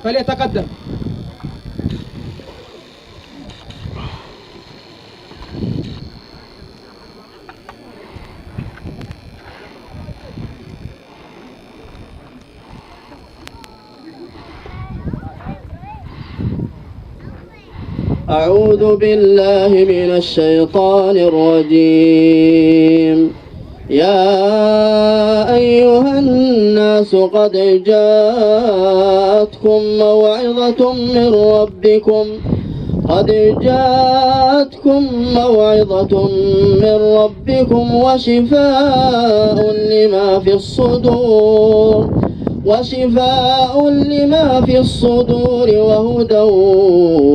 فليتقدم. أعوذ بالله من الشيطان الرجيم. يا أيها الناس قد جاءتكم موعظة من ربكم وشفاء لما في الصدور وهدى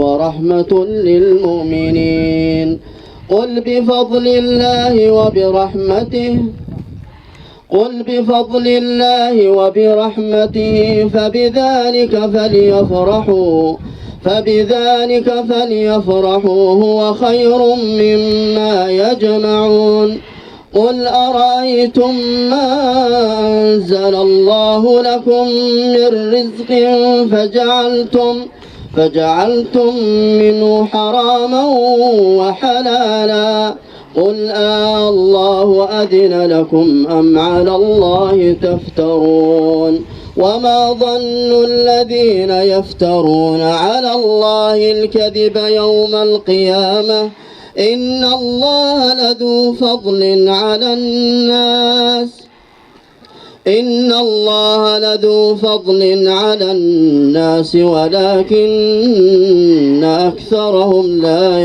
ورحمة للمؤمنين. قل بفضل الله وبرحمته فبذلك فليفرحوا هو خير مما يجمعون. قل أرأيتم ما أنزل الله لكم من رزق فجعلتم منه حراما وحلالا، قل الله أذن لكم أم على الله تفترون؟ وما ظن الذين يفترون على الله الكذب يوم القيامة إن الله لذو فضل على الناس ولكن أكثرهم لا يشكرون.